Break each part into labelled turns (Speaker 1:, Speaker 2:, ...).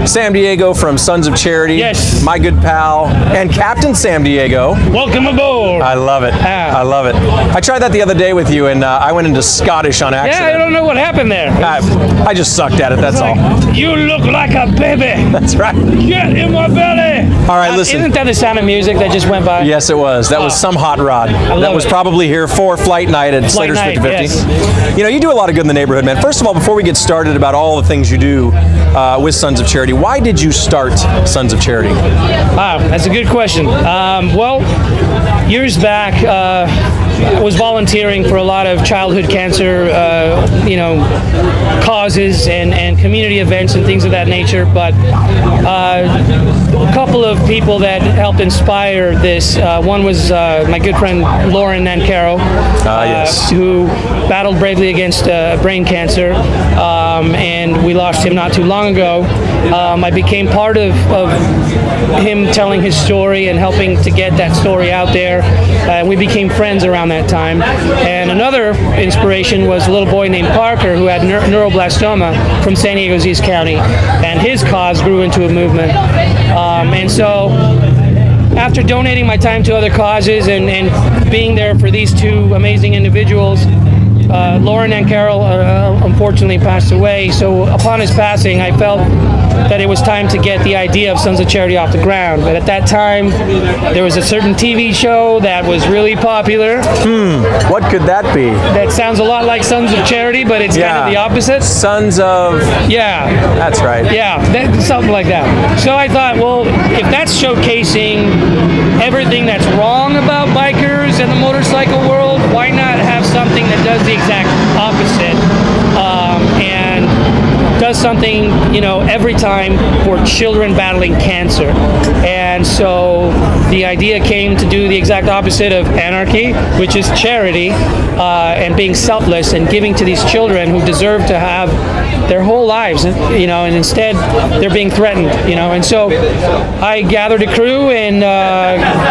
Speaker 1: Sam Diego from Sons of Charity.
Speaker 2: Yes.
Speaker 1: My good pal and Captain Sam Diego.
Speaker 2: Welcome aboard.
Speaker 1: I love it. I love it. I tried that the other day with you, and I went into Scottish on accident.
Speaker 2: Yeah, I don't know what happened there.
Speaker 1: I just sucked at it, that's all.
Speaker 2: You look like a baby.
Speaker 1: That's right.
Speaker 2: Get in my belly.
Speaker 1: All right, listen.
Speaker 2: Isn't that the Sound of Music that just went by?
Speaker 1: Yes, it was. That was some hot rod. That was probably here for Flight Night at Slater's 50/50.
Speaker 2: Yes.
Speaker 1: You know, you do a lot of good in the neighborhood, man. First of all, before we get started about all the things you do with Sons of Charity, why did you start Sons of Charity?
Speaker 2: Wow, that's a good question. Well, years back, I was volunteering for a lot of childhood cancer, causes and community events and things of that nature. But a couple of people that helped inspire this. One was my good friend Lauren Nancaro, who battled bravely against brain cancer, and we lost him not too long ago. I became part of him telling his story and helping to get that story out there. We became friends around that time. And another inspiration was a little boy named Parker who had neuroblastoma from San Diego's East County, and his cause grew into a movement. And so after donating my time to other causes and being there for these two amazing individuals, Lauren and Carol unfortunately passed away. So upon his passing, I felt that it was time to get the idea of Sons of Charity off the ground. But at that time, there was a certain TV show that was really popular.
Speaker 1: What could that be?
Speaker 2: That sounds a lot like Sons of Charity, but it's kind of the opposite.
Speaker 1: Sons of...
Speaker 2: Yeah.
Speaker 1: That's right.
Speaker 2: Yeah, something like that. So I thought, well, if that's showcasing everything that's wrong about bikers and the motorcycle world, why not have something that does the exact opposite and does something, every time for children battling cancer. And so the idea came to do the exact opposite of anarchy, which is charity, and being selfless and giving to these children who deserve to have their whole lives, and instead they're being threatened, And so I gathered a crew and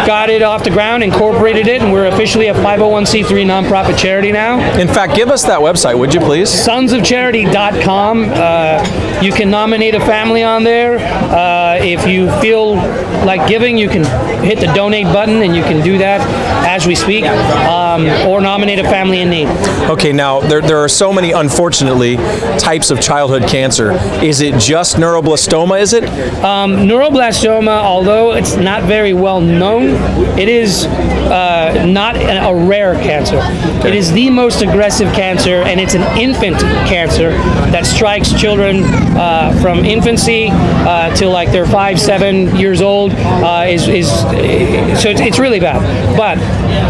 Speaker 2: got it off the ground, incorporated it, and we're officially a 501c3 nonprofit charity now.
Speaker 1: In fact, give us that website, would you please?
Speaker 2: sonsofcharity.com. You can nominate a family on there. If you feel like giving, you can hit the donate button, and you can do that as we speak, or nominate a family in need.
Speaker 1: Okay, now there are so many, unfortunately, types of childhood cancer. Is it just neuroblastoma, is it?
Speaker 2: Neuroblastoma, although it's not very well known, it is not a rare cancer. Okay. It is the most aggressive cancer, and it's an infant cancer that strikes children from infancy till like they're 5-7 years old. So it's really bad. But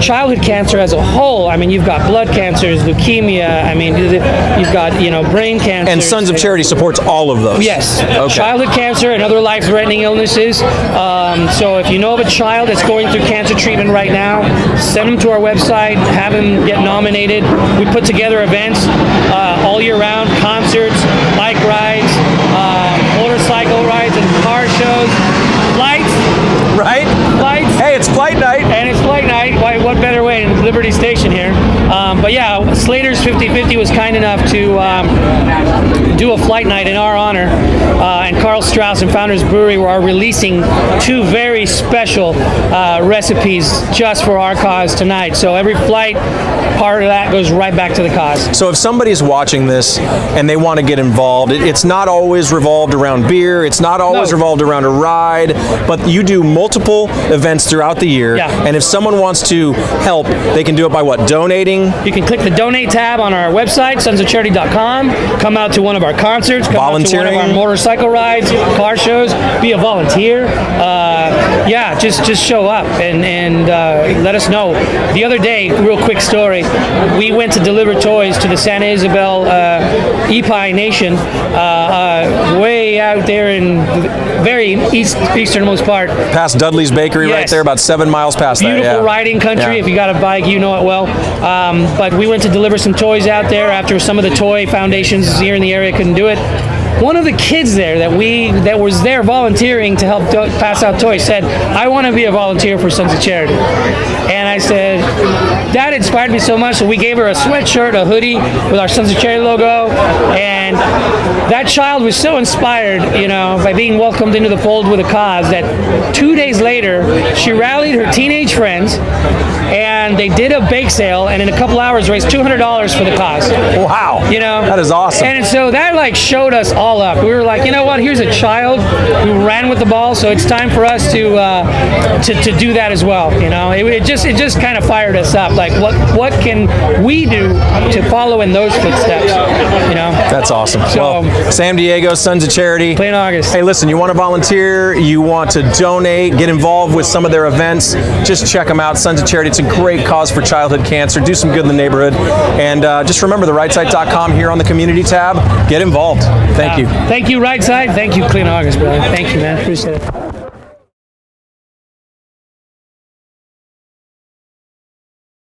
Speaker 2: childhood cancer as a whole, I mean, you've got blood cancers, leukemia. I mean, you've got brain cancer.
Speaker 1: And Sons of Charity supports all of those.
Speaker 2: Yes.
Speaker 1: Okay.
Speaker 2: Childhood cancer and other life-threatening illnesses. So if you know of a child that's going through cancer treatment right now, send them to our website, have them get nominated. We put together events all year round, concerts, bike rides, motorcycle rides and car shows, flights.
Speaker 1: Right?
Speaker 2: Flights.
Speaker 1: Hey, it's Flight Night.
Speaker 2: And it's Flight Night. What better way in Liberty Station here? But yeah, Slater's 50/50 was kind enough to do a Flight Night in our honor. And Carl Strauss and Founders Brewery are releasing two very special recipes just for our cause tonight. So every flight, part of that goes right back to the cause.
Speaker 1: So if somebody's watching this and they want to get involved, it's not always revolved around beer, it's not always revolved around a ride, but you do multiple events throughout the year.
Speaker 2: Yeah.
Speaker 1: And if someone wants to help, they can do it by what? Donating?
Speaker 2: You can click the donate tab on our website, sonsofcharity.com, come out to one of our concerts, come out to one of our motorcycle rides, car shows, be a volunteer. Just show up and let us know. The other day, real quick story, we went to deliver toys to the Santa Isabel Ipai Nation, way out there in the very easternmost part.
Speaker 1: Past Dudley's Bakery, right there, about 7 miles past that.
Speaker 2: Beautiful riding country. If you got a bike, you know it well. But we went to deliver some toys out there after some of the toy foundations here in the area couldn't do it. One of the kids there that was there volunteering to help pass out toys said, "I want to be a volunteer for Sons of Charity." And I said, that inspired me so much, so we gave her a sweatshirt, a hoodie with our Sons of Charity logo, and that child was so inspired, by being welcomed into the fold with a cause that 2 days later, she rallied her teenage friends, and they did a bake sale, and in a couple hours raised $200 for the cause.
Speaker 1: Wow. That is awesome.
Speaker 2: And so that showed us all up. We were like, you know what? Here's a child who ran with the ball, so it's time for us to do that as well. It just kind of fired us up. Like, what can we do to follow in those footsteps?
Speaker 1: That's awesome.
Speaker 2: So,
Speaker 1: San Diego Sons of Charity.
Speaker 2: Clint August.
Speaker 1: Hey, listen, you want to volunteer, you want to donate, get involved with some of their events, just check them out. Sons of Charity. It's a great cause for childhood cancer. Do some good in the neighborhood. And just remember therightside.com here on the community tab. Get involved. Thank you.
Speaker 2: Thank you, Right Side. Thank you, Clint August, brother. Thank you, man. Appreciate it.